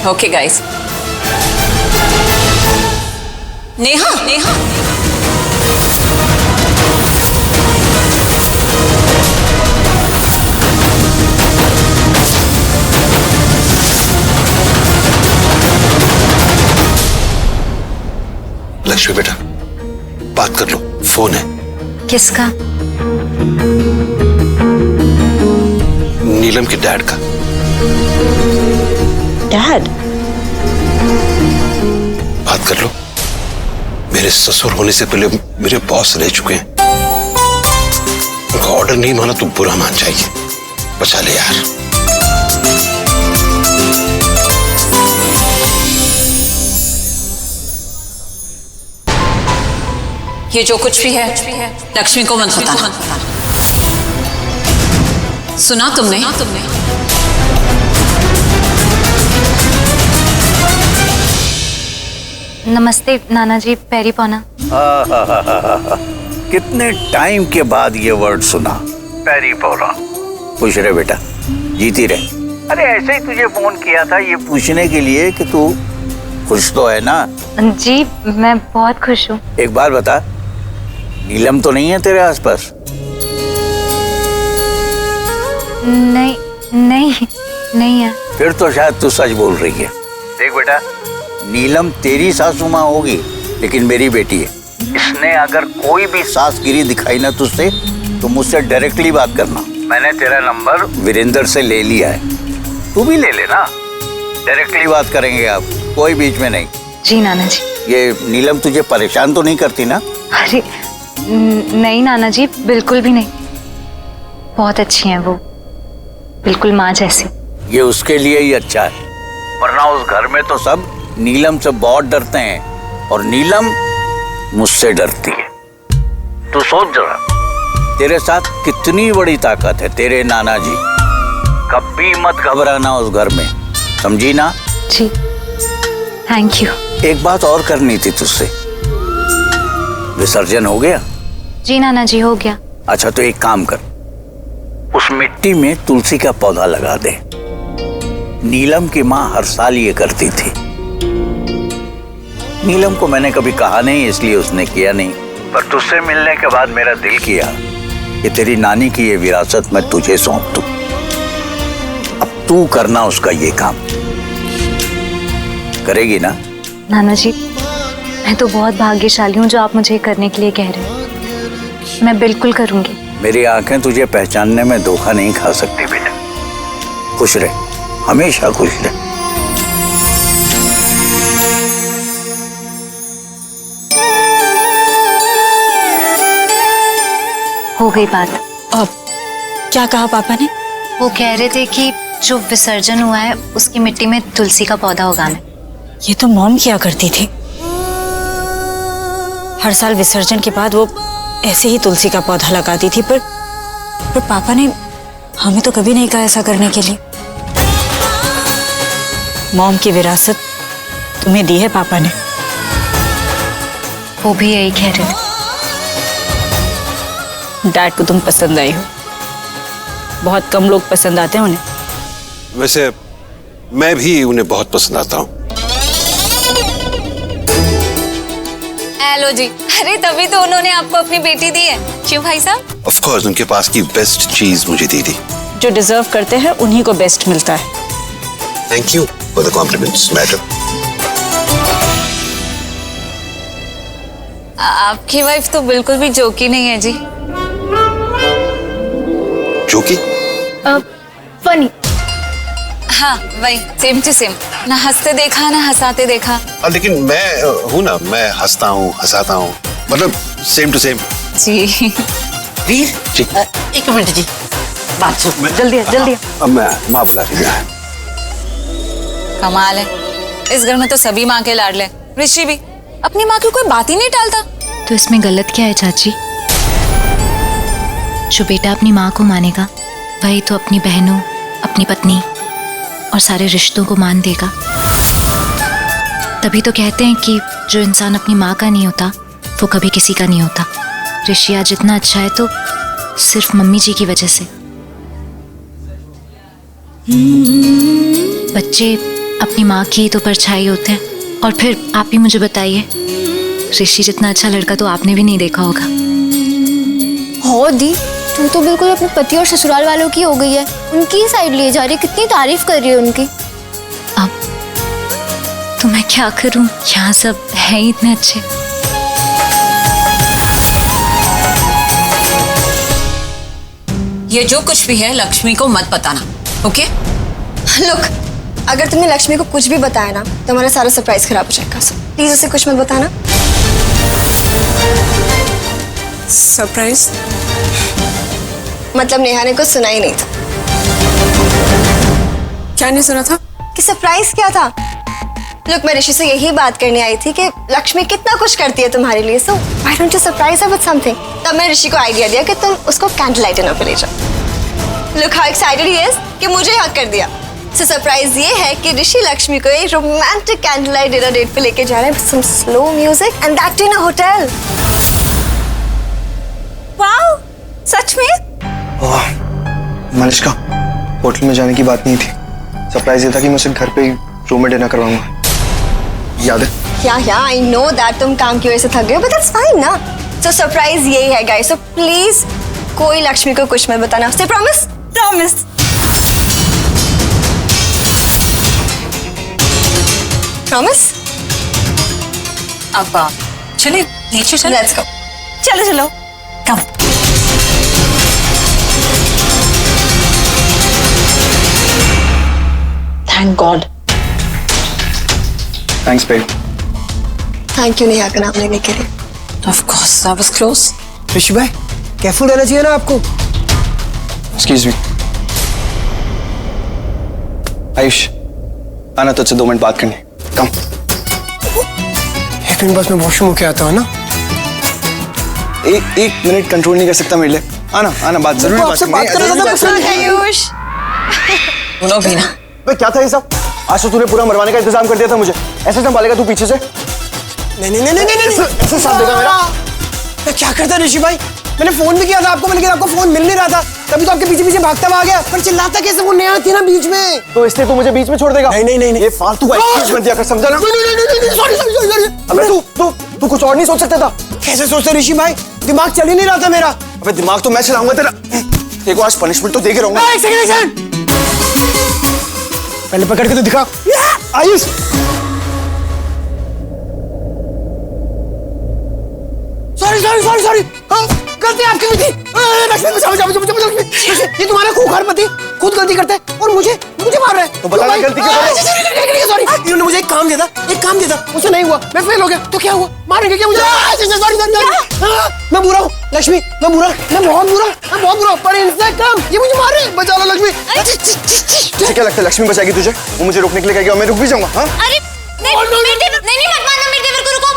Okay guys. Neha, Neha Lakshmi बेटा, बात कर लो, फोन है। किसका? नीलम के डैड का। डैड? बात कर लो। मेरे ससुर होने से पहले मेरे बॉस रह चुके हैं। उनका ऑर्डर नहीं माना तो बुरा मान जाएगी। बचा ले यार। ये जो कुछ भी है लक्ष्मी को मत बताना। सुना तुमने? नमस्ते नाना जी, पैरी पौना। कितने टाइम के बाद ये वर्ड सुना, पैरी पौना। खुश रहे बेटा, जीती रहे। अरे ऐसे ही तुझे फोन किया था ये पूछने के लिए कि तू खुश तो है ना? जी मैं बहुत खुश हूँ। एक बार बता, नीलम तो नहीं है तेरे आसपास? नहीं नहीं नहीं है। फिर तो शायद तू सच बोल रही है। देख बेटा, नीलम तेरी सासू माँ होगी लेकिन मेरी बेटी है। इसने अगर कोई भी सासगिरी दिखाई ना तुझसे तो मुझसे डायरेक्टली बात करना। मैंने तेरा नंबर वीरेंद्र से ले लिया है, तू भी ले लेना। डायरेक्टली बात करेंगे आप, कोई बीच में नहीं। जी नाना जी। ये नीलम तुझे परेशान तो नहीं करती ना? अरे नहीं नाना जी, बिल्कुल भी नहीं। बहुत अच्छी हैं वो, बिल्कुल माँ जैसी। ये उसके लिए ही अच्छा है, वरना उस घर में तो सब नीलम से बहुत डरते हैं और नीलम मुझसे डरती है। तू सोच जरा, तेरे साथ कितनी बड़ी ताकत है तेरे नाना जी। कभी मत घबराना उस घर में, समझी ना? जी थैंक यू। एक बात और करनी थी तुझसे। विसर्जन हो गया? जी नाना जी हो गया। अच्छा तो एक काम कर, उस मिट्टी में तुलसी का पौधा लगा दे। नीलम की माँ हर साल ये करती थी। नीलम को मैंने कभी कहा नहीं इसलिए उसने किया नहीं, पर तुझसे मिलने के बाद मेरा दिल किया कि तेरी नानी की ये विरासत मैं तुझे सौंप दूं। अब तू करना उसका ये काम, करेगी ना? नाना जी मैं तो बहुत भाग्यशाली हूँ जो आप मुझे करने के लिए कह रहे हैं। मैं बिल्कुल करूंगी। मेरी आंखें तुझे पहचानने में धोखा नहीं खा सकती बेटा। खुश रहे, हमेशा खुश रहे। हो गई बात। अब क्या कहा पापा ने? वो कह रहे थे कि जो विसर्जन हुआ है उसकी मिट्टी में तुलसी का पौधा उगाना। ये तो मॉम किया करती थी। हर साल विसर्जन के बाद वो ऐसे ही तुलसी का पौधा लगाती थी, पर पापा ने हमें तो कभी नहीं कहा ऐसा करने के लिए। मॉम की विरासत तुम्हें दी है पापा ने। वो भी यही कह रहे थे। डैड को तुम पसंद आई हो, बहुत कम लोग पसंद आते हैं उन्हें। वैसे मैं भी उन्हें बहुत पसंद आता हूँ। हेलो जी। अरे तभी तो उन्होंने आपको अपनी बेटी दी है, क्यों भाई साहब? ऑफ कोर्स उनके पास की बेस्ट चीज मुझे दी थी। जो डिजर्व करते हैं उन्हीं को बेस्ट मिलता है। Thank you for the compliments madam. आपकी वाइफ तो बिल्कुल भी जोकी नहीं है जी। जोकी? फनी। हाँ वही, सेम टू सेम। ना हंसते देखा ना हंसाते देखा। लेकिन मैं हूँ ना, मैं हंसता हूँ हंसाता हूँ, मतलब सेम टू सेम। जी वीर जी। एक मिनट जी, बात सुन। जल्दी जल्दी। अब मैं माँ बुला रही हूँ। कमाल है, इस घर में तो सभी माँ के लाडले। ऋषि भी अपनी माँ की कोई बात ही नहीं टालता। तो इसमें गलत क्या है चाची? जो बेटा अपनी माँ को मानेगा वही तो अपनी बहनों, अपनी पत्नी और सारे रिश्तों को मान देगा। तभी तो कहते हैं कि जो इंसान अपनी माँ का नहीं होता वो कभी किसी का नहीं होता। ऋषि आज इतना अच्छा है तो सिर्फ मम्मी जी की वजह से। बच्चे अपनी माँ की ही तो परछाई होते हैं। और फिर आप ही मुझे बताइए, ऋषि जितना अच्छा लड़का तो आपने भी नहीं देखा होगा। हो दी, तू तो बिल्कुल अपने पति और ससुराल वालों की हो गई है। उनकी साइड लिए जा रही है, कितनी तारीफ कर रही है उनकी। अब तो मैं क्या करूं, यहाँ सब है ही इतने अच्छे। ये जो कुछ भी है लक्ष्मी को मत बताना, ओके? लुक, अगर तुमने लक्ष्मी को कुछ भी बताया ना तो हमारा सारा सरप्राइज खराब हो जाएगा। सो प्लीज उसे कुछ मत बताना। सरप्राइज? मतलब नेहा ने कुछ सुना ही नहीं था। क्या नहीं सुना था? कि सरप्राइज क्या था? लुक, मैं ऋषि से यही बात करने आई थी कि लक्ष्मी कितना कुछ करती है तुम्हारे लिए, so why don't you surprise her with something. तब मैं ऋषि को आइडिया दिया कि तुम उसको कैंडल लाइट डिनर पे ले जाओ। Look how excited he is कि मुझे हक कर दिया। सो सरप्राइज ये है कि ऋषि लक्ष्मी को एक romantic candle light dinner date पे लेके जा रहे हैं, some slow music and that in a hotel. Wow, सच में? मालिश्का, होटल में जाने की बात नहीं थी। सरप्राइज ये था कि मैं उसे घर पे ही रूम में डिनर करवाऊंगा। याद है? या आई नो दैट तुम काम की वजह से थक गए हो, बट दैट्स फाइन ना। सो सरप्राइज यही है गाइस, सो प्लीज कोई लक्ष्मी को कुछ मत बताना। से प्रॉमिस? प्रॉमिस। प्रॉमिस? अब चले नीचे चले। Let's go. चलो चलो, come. Thank God. Thanks babe. Thank you Neha का नाम लेने के लिए। Of course, I was close. Rishi भाई, केयरफुल रहना चाहिए ना आपको। Excuse me. आयुष, आना तुझसे 2 मिनट बात करनी। कम। 1 मिनट बस मैं वॉशरूम होके आता हूँ ना। एक मिनट कंट्रोल नहीं कर सकता मेरे लिए। आना आना, बात जरूर बात करेंगे। आयुष, सुनो भी ना। भाई क्या था ये सब? आज तो तूने पूरा मरवाने का इंतजाम कर दिया था मुझे। ऐसे संभालेगा तू पीछे से? नहीं नहीं नहीं नहीं नहीं, ऐसे साथ देगा मेरा? मैं क्या करता ऋषि भाई? मैंने फोन भी किया था आपको, लेकिन आपको फोन मिल नहीं रहा था। तभी तो आपके पीछे पीछे भागता हुआ आ गया। पर चिल्लाता कैसे? वो नेहा थी ना बीच में। तो इसलिए तू मुझे बीच में छोड़ देगा? नहीं नहीं नहीं, ये फालतू का एक्सक्यूज मत दिया कर, समझा ना? Sorry sorry sorry. अबे तू कुछ और नहीं सोच सकता था? कैसे सोचते ऋषि भाई? दिमाग चल ही नहीं रहा था मेरा। अबे दिमाग तो मैं चलाऊंगा तेरा। देखो आज पनिशमेंट तो दे के रहूंगा। एक सेकंड, पहले पकड़ के तो दिखा। Ayush, sorry sorry sorry sorry, गलती आपकी भी थी। लक्ष्मी बचाओ बचाओ बचाओ बचाओ लक्ष्मी। ये तुम्हारा खूंखार पति खुद गलती करता है और मुझे मार रहा है। तो बता गलती क्यों कर रहे हो? सॉरी, इन्होंने मुझे एक काम दिया था, मुझसे नहीं हुआ, मैं फेल हो गया। तो क्या हुआ? मारेंगे क्या मुझे? सॉरी सॉरी, मैं बुरा हूँ लक्ष्मी, मैं बहुत बुरा, पर इनसे कम ये मुझे मार रहे हैं। बचा लो लक्ष्मी। तुझे क्या लगता है लक्ष्मी बचाएगी तुझे? वो मुझे रोकने के लिए कहेगी और मैं रुक भी जाऊंगा? हाँ? अरे नहीं मत मारना मेरे देवर को, रुको।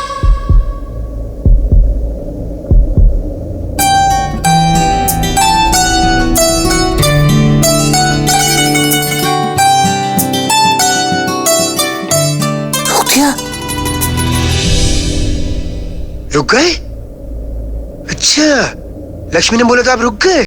रुक गए? अच्छा, लक्ष्मी ने बोला था आप रुक गए।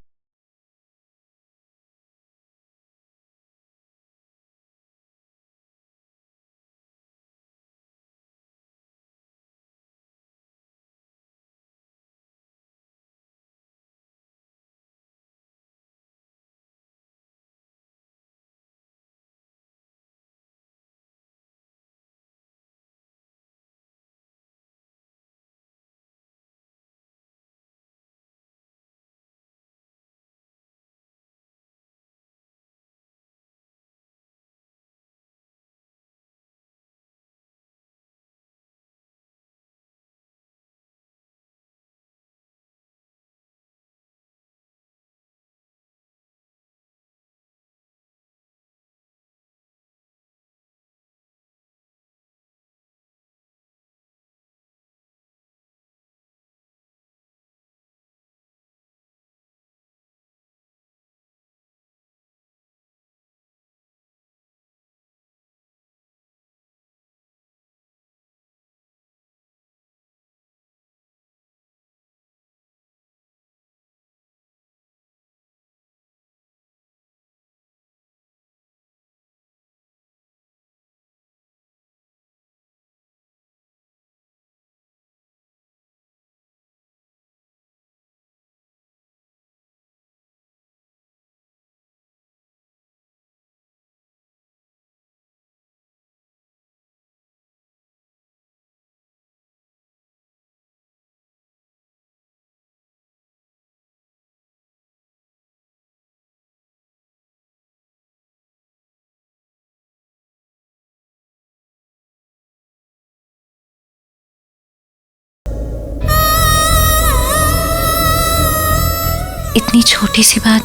इतनी छोटी सी बात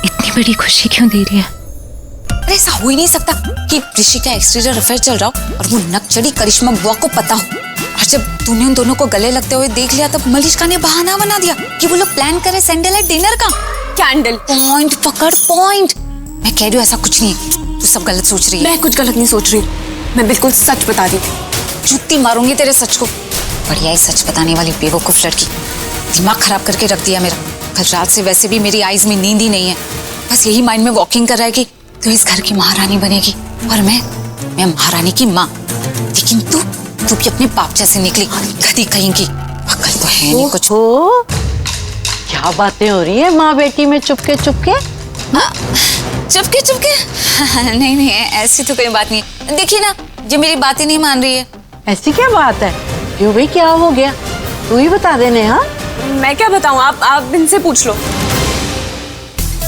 इतनी बड़ी खुशी क्यों दे रही है? अरे ऐसा हो ही नहीं सकता कि ऋषि का एक्सटीरियर अफेयर चल रहा हो और वो नकचड़ी करिश्मा बुआ को पता हो। और जब तूने उन दोनों को गले लगते हुए देख लिया तब मलिष्का ने बहाना बना दिया कि वो लोग प्लान करे सैंडल लाइट डिनर का। कैंडल पॉइंट पकड़ पॉइंट। मैं कह रही हूँ ऐसा कुछ नहीं है, तू सब गलत सोच रही है। मैं कुछ गलत नहीं सोच रही, मैं बिल्कुल सच बता रही थी। जूती मारूंगी तेरे सच को। बढ़िया ही सच बताने वाली बेवकूफ लड़की, दिमाग खराब करके रख दिया मेरा। कल रात से वैसे भी मेरी आईज में नींद ही नहीं है, बस यही माइंड में वॉकिंग कर रहा है कि तू इस घर की महारानी बनेगी और मैं महारानी की माँ। लेकिन तू भी अपने बाप जैसे निकली, गधी कहेंगी। अकल तो है नहीं कुछ। हो क्या बातें हो रही है माँ बेटी में चुपके चुपके? चुपके चुपके नहीं नहीं ऐसी तो कोई बात नहीं। देखिए ना, ये मेरी बात ही नहीं मान रही है। ऐसी क्या बात है? क्यों भाई, क्या हो गया? तू ही बता देने। हाँ मैं क्या बताऊं, आप इनसे पूछ लो।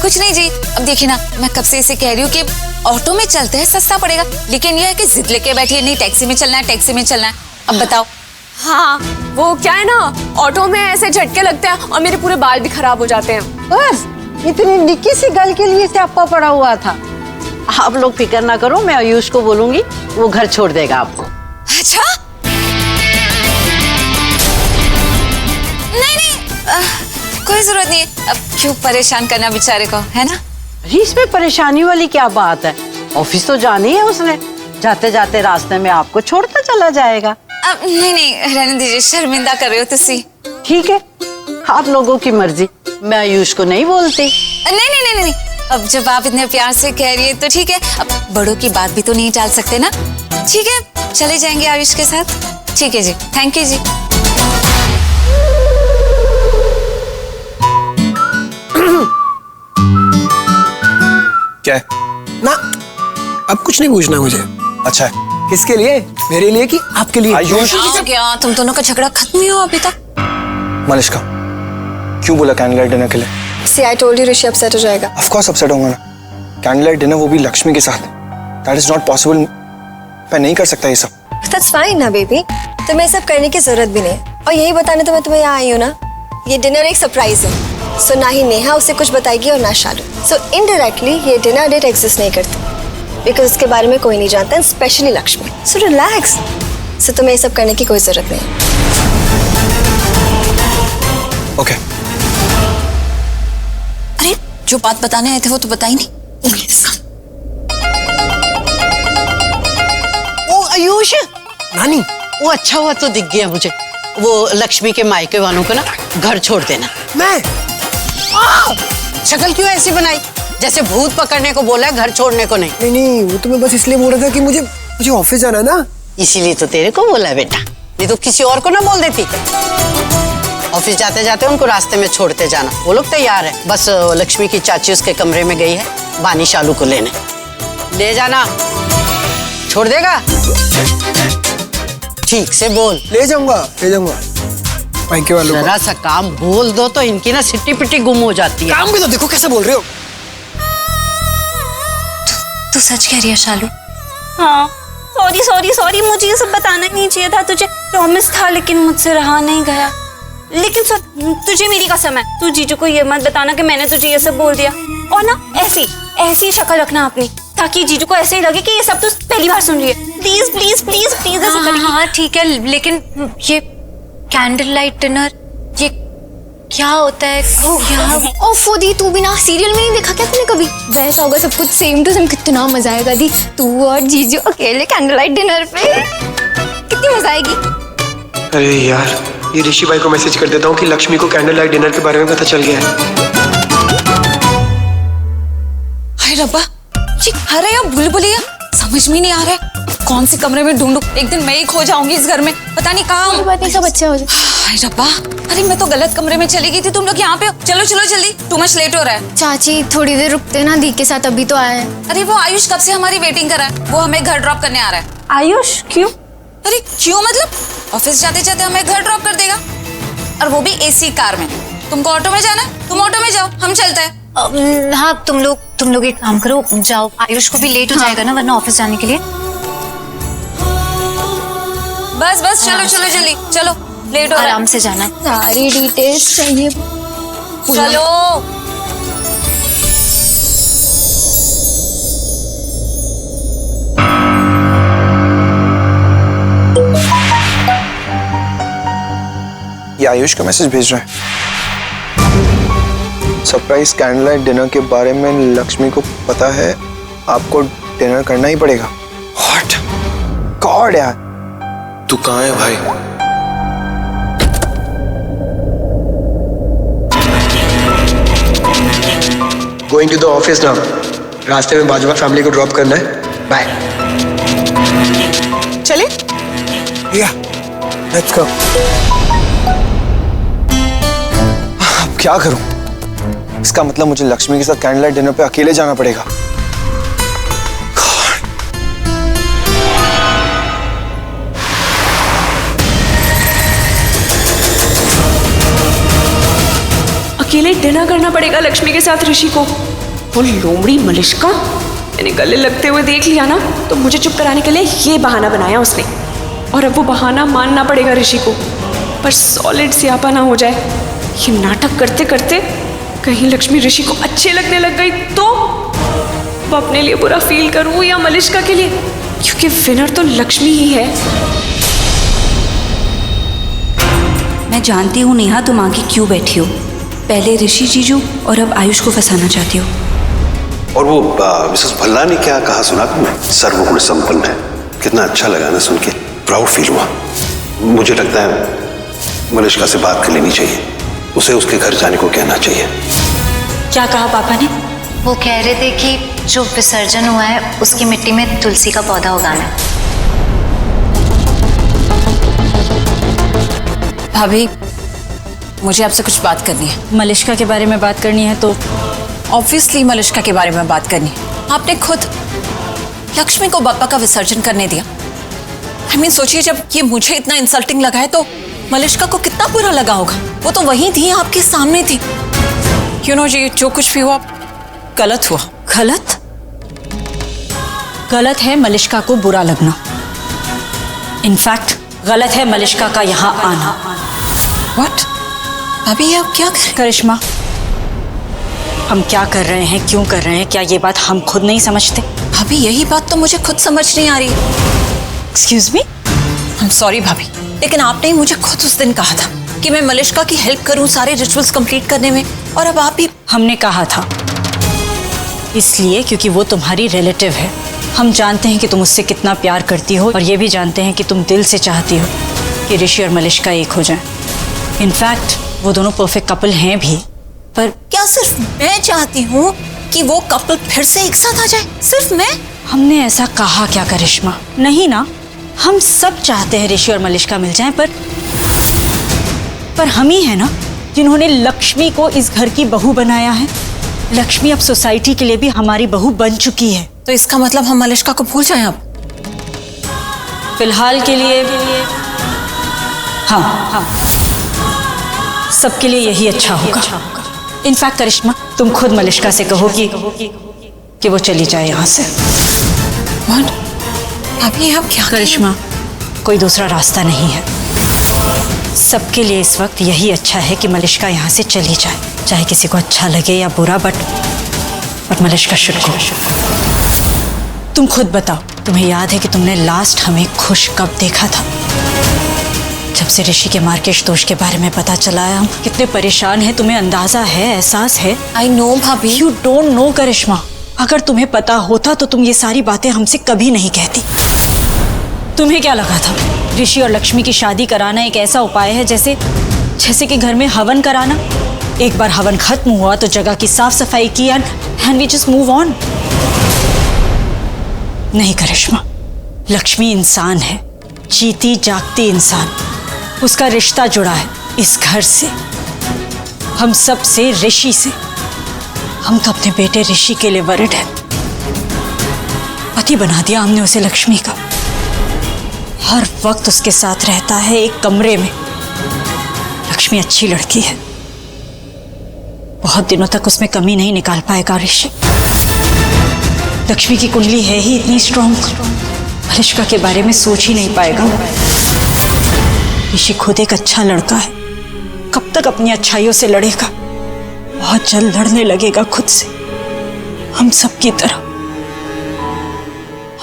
कुछ नहीं जी, अब देखिए ना, मैं कब से इसे कह रही हूँ कि ऑटो में चलते हैं, सस्ता पड़ेगा, लेकिन यह है कि जिद लेके बैठी है, नहीं टैक्सी में चलना है, टैक्सी में चलना है। अब बताओ। हाँ वो क्या है ना, ऑटो में ऐसे झटके लगते हैं और मेरे पूरे बाल भी खराब हो जाते हैं। बस इतनी निक्की सी गल के लिए स्यापा पड़ा हुआ था। आप लोग फिक्र ना करो, मैं आयुष को बोलूंगी, वो घर छोड़ देगा आपको। अच्छा कोई जरूरत नहीं है, अब क्यों परेशान करना बेचारे को, है ना? इसमें परेशानी वाली क्या बात है? ऑफिस तो जानी है उसने, जाते जाते रास्ते में आपको छोड़ता चला जाएगा। अब नहीं रहने दीजिए, शर्मिंदा कर रहे हो तुसी। ठीक है, आप लोगों की मर्जी, मैं आयुष को नहीं बोलती। नहीं, अब जब आप इतने प्यार से कह रही है तो ठीक है। अब बड़ों की बात भी तो नहीं टाल सकते ना। ठीक है, चले जाएंगे आयुष के साथ। ठीक है जी, थैंक यू जी। क्या है? ना अब कुछ नहीं पूछना मुझे। अच्छा है, किसके लिए? मेरे लिए कि आपके लिए? आयुष क्या तुम दोनों का झगड़ा खत्म नहीं हुआ अभी तक? मलिष्का, क्यों बोला कैंडल लाइट डिनर के लिए? See, I told you Rishi upset हो जाएगा। Of course अपसेट होगा ना। कैंडल लाइट डिनर, वो भी लक्ष्मी के साथ। That is not possible। मैं नहीं कर सकता ये सब। That's fine ना बेबी, तुम्हें सब करने की जरूरत भी नहीं है। और यही बताने तो मैं तुम्हें यहाँ आई हूँ ना, ये डिनर एक सरप्राइज है। सो ना ही नेहा उसे कुछ बताएगी और ना शालू। सो इनडायरेक्टली ये डिनर डेट एग्जिस्ट नहीं करती, बिकॉज इसके बारे में कोई नहीं जानता, specially Lakshmi. So relax. So तुम्हें ये सब करने की कोई जरूरत नहीं है। ओके। अरे जो बात बताने आए थे वो तो बताई नहीं। ओ आयुष, नानी, वो अच्छा हुआ तो दिख गया मुझे। वो लक्ष्मी के मायके वालों को ना घर छोड़ देना। मैं शक्ल क्यों ऐसी बनाई, जैसे भूत पकड़ने को बोला है, घर छोड़ने को नहीं। नहीं, वो तो मैं बस इसलिए बोल रहा था कि मुझे ऑफिस जाना है ना, इसीलिए तो तेरे को बोला है बेटा, नहीं तो किसी और को ना बोल देती। ऑफिस जाते जाते उनको रास्ते में छोड़ते जाना। वो लोग तैयार है, बस लक्ष्मी की चाची उसके कमरे में गई है बानी शालू को लेने। ले जाना, छोड़ देगा? ठीक से बोल। ले जाऊंगा मायके वालों को। जरा सा काम बोल दो तो इनकी ना सिट्टी पिट्टी गुम हो जाती है। काम भी तो देखो कैसे बोल रहे हो। तू सच कह रही है शालू? हाँ सॉरी, मुझे ये सब बताना नहीं चाहिए था। तुझे प्रॉमिस था लेकिन मुझसे रहा नहीं गया। लेकिन सुन, तुझे मेरी कसम है, तू जीजू को ये मत बताना कि मैंने तुझे ये सब बोल दिया। और ना ऐसी शक्ल रखना अपनी, ताकि जीजू को ऐसे ही लगे कि ये सब तो पहली बार सुन रही है। प्लीज प्लीज प्लीज प्लीज ऐसे करेगी। हाँ ठीक है, लेकिन ये कैंडल लाइट डिनर ये क्या होता है? ओ फोदी, तू भी ना सीरियल में नहीं देखा क्या तूने कभी? वैसा होगा सब कुछ, सेम टू सेम। कितना मजा आएगा दी, तू और जीजू अकेले कैंडल लाइट डिनर पे, कितनी मजा आएगी। अरे यार, ये ऋषि भाई को मैसेज कर देता हूँ कि लक्ष्मी को कैंडल लाइट डिनर के बारे में पता चल गया है। हाय रब्बा, ये घर है या बुलबुलिया, समझ में नहीं आ रहा है। कौन से कमरे में ढूंढूं? एक दिन मैं ही खो जाऊंगी इस घर में, पता नहीं कहाँ। बात नहीं, सब अच्छा हो जाए। हाय रब्बा, अरे मैं तो गलत कमरे में चली गई थी, तुम लोग यहाँ पे हो। चलो जल्दी, टू मच लेट हो रहा है। चाची थोड़ी देर रुकते ना, दी के साथ अभी तो आए हैं। अरे वो आयुष कब से हमारी वेटिंग कर रहा है, वो हमें घर ड्रॉप करने आ रहा है। आयुष क्यों? अरे क्यों मतलब, ऑफिस जाते जाते हमें घर ड्रॉप कर देगा, और वो भी एसी कार में। तुमको ऑटो में जाना है, तुम ऑटो में जाओ, हम चलते हैं। हाँ तुम लोग एक काम करो, जाओ। आयुष को भी लेट हो जाएगा ना वरना ऑफिस जाने के लिए। बस चलो जल्दी चलो। लेट हो रहा है। आराम से जाना। सारी डिटेल्स चाहिए। चलो ये आयुष का मैसेज भेज रहा है। सरप्राइज कैंडल लाइट डिनर के बारे में लक्ष्मी को पता है, आपको डिनर करना ही पड़ेगा। व्हाट गॉड यार। तू कहाँ है भाई? Going to the office now. रास्ते में बाजवा फैमिली को ड्रॉप करना है। बाय। चले या लेट्स गो। अब क्या करूं? इसका मतलब मुझे लक्ष्मी के साथ कैंडल लाइट डिनर पे अकेले जाना पड़ेगा। अकेले डिनर करना पड़ेगा लक्ष्मी के साथ ऋषि को। वो लोमड़ी मलिश्का, मैंने गले लगते हुए देख लिया ना, तो मुझे चुप कराने के लिए ये बहाना बनाया उसने। और अब वो बहाना मानना पड़ेगा ऋषि को, पर सॉलिड स्यापा ना हो जाए। ये नाटक करते करते कहीं लक्ष्मी ऋषि को अच्छे लगने लग गई तो वो अपने लिए बुरा फील करूं या मलिश्का के लिए, क्योंकि विनर तो लक्ष्मी ही है। मैं जानती हूँ नेहा तुम आगे क्यों बैठी हो। पहले ऋषि जीजू और अब आयुष को फंसाना चाहती हो। और वो मिसेस भल्ला ने क्या कहा सुना तुमने? सर्वगुण संपन्न है। कितना अच्छा लगा ना सुन के, प्राउड फील हुआ। मुझे लगता है मलिश्का से बात कर लेनी चाहिए, उसे उसके घर जाने को कहना चाहिए। क्या कहा पापा ने? वो कह रहे थे कि जो विसर्जन हुआ है उसकी मिट्टी में तुलसी का पौधा उगाना है। भाभी, मुझे आपसे कुछ बात करनी है। मलिश्का के बारे में बात करनी है तो ऑब्वियसली मलिश्का के बारे में बात करनी है। आपने खुद लक्ष्मी को बाप्पा का विसर्जन करने दिया। I mean, सोचिए जब ये मुझे इतना इंसल्टिंग लगा है तो मलिश्का को कितना बुरा लगा होगा। वो तो वहीं थी, आपके सामने थी। यू नो जी, जो कुछ भी हुआ गलत हुआ। गलत? गलत है मलिश्का को बुरा लगना। इनफैक्ट गलत है मलिश्का का यहाँ आना। व्हाट? अभी आप क्या कर? करिश्मा, हम क्या कर रहे हैं, क्यों कर रहे हैं, क्या ये बात हम खुद नहीं समझते? भाभी, यही बात तो मुझे खुद समझ नहीं आ रही। Excuse me? I am sorry भाभी, लेकिन आपने ही मुझे खुद उस दिन कहा था कि मैं मलिश्का की हेल्प करूं सारे रिचुअल्स कंप्लीट करने में, और अब आप भी। हमने कहा था इसलिए क्योंकि वो तुम्हारी रिलेटिव है। हम जानते हैं कि तुम उससे कितना प्यार करती हो, और ये भी जानते हैं कि तुम दिल से चाहती हो कि ऋषि और मलिश्का एक हो जाएं। इनफैक्ट वो दोनों परफेक्ट कपल हैं भी। पर क्या सिर्फ मैं चाहती हूँ कि वो कपल फिर से एक साथ आ जाए? सिर्फ मैं? हमने ऐसा कहा क्या करिश्मा? नहीं ना, हम सब चाहते हैं ऋषि और मलिश्का मिल जाएं, पर हम ही है ना जिन्होंने लक्ष्मी को इस घर की बहू बनाया है। लक्ष्मी अब सोसाइटी के लिए भी हमारी बहू बन चुकी है। तो इसका मतलब हम मलिश्का को भूल जाएं अब? फिलहाल के लिए हाँ, सबके लिए यही अच्छा होगा। इनफैक्ट करिश्मा, तुम खुद मलिश्का से कहो कि वो चली जाए यहाँ से। अभी आप क्या? करिश्मा, कोई दूसरा रास्ता नहीं है। सबके लिए इस वक्त यही अच्छा है कि मलिश्का यहाँ से चली जाए, चाहे किसी को अच्छा लगे या बुरा, बट मलिश्का शुड गो। तुम खुद बताओ, तुम्हें याद है कि तुमने लास्ट हमें खुश कब देखा था? जब से ऋषि के मार्केश दोष के बारे में पता चला है, हम कितने परेशान हैं, तुम्हें अंदाजा है, एहसास है? आई नो भाभी। यू डोंट नो करिश्मा। अगर तुम्हें पता होता तो तुम ये सारी बातें हमसे कभी नहीं कहती। तुम्हें क्या लगा था ऋषि और लक्ष्मी की शादी कराना एक ऐसा उपाय है जैसे कि घर में हवन कराना? एक बार हवन खत्म हुआ तो जगह की साफ सफाई की and we just move on. नहीं करिश्मा, लक्ष्मी इंसान है, जीती जागती इंसान। उसका रिश्ता जुड़ा है इस घर से, हम सब से, ऋषि से। हम तो अपने बेटे ऋषि के लिए वरिड है। पति बना दिया हमने उसे लक्ष्मी का। हर वक्त उसके साथ रहता है एक कमरे में। लक्ष्मी अच्छी लड़की है, बहुत दिनों तक उसमें कमी नहीं निकाल पाएगा ऋषि। लक्ष्मी की कुंडली है ही इतनी स्ट्रॉन्ग, मलिश्का के बारे में सोच ही नहीं पाएगा। ऋषि खुद एक अच्छा लड़का है, कब तक अपनी अच्छाइयों से लड़ेगा? बहुत जल्द लड़ने लगेगा खुद से, हम सबकी तरह,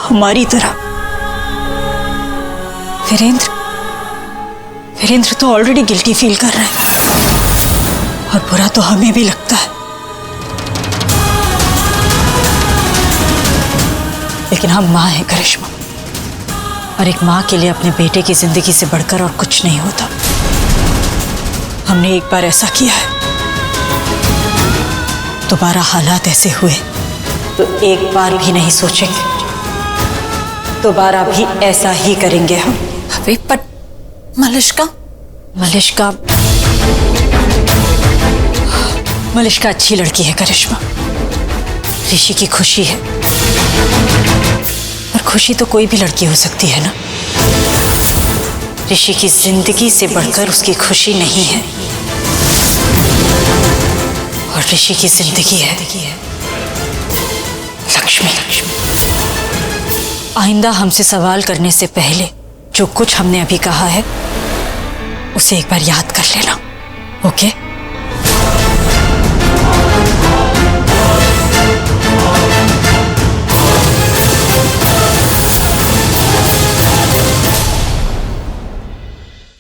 हमारी तरह। वीरेंद्र तो ऑलरेडी गिल्टी फील कर रहा है और बुरा तो हमें भी लगता है, लेकिन हम माँ हैं करिश्मा, और एक माँ के लिए अपने बेटे की जिंदगी से बढ़कर और कुछ नहीं होता। हमने एक बार ऐसा किया है, दोबारा हालात ऐसे हुए तो एक बार भी नहीं सोचेंगे, दोबारा भी ऐसा ही करेंगे हम। अबे पर मलिश्का अच्छी लड़की है करिश्मा, ऋषि की खुशी है, और खुशी तो कोई भी लड़की हो सकती है ना। ऋषि की जिंदगी से बढ़कर उसकी खुशी नहीं है, और ऋषि की जिंदगी है लक्ष्मी। आइंदा हमसे सवाल करने से पहले जो कुछ हमने अभी कहा है उसे एक बार याद कर लेना, ओके?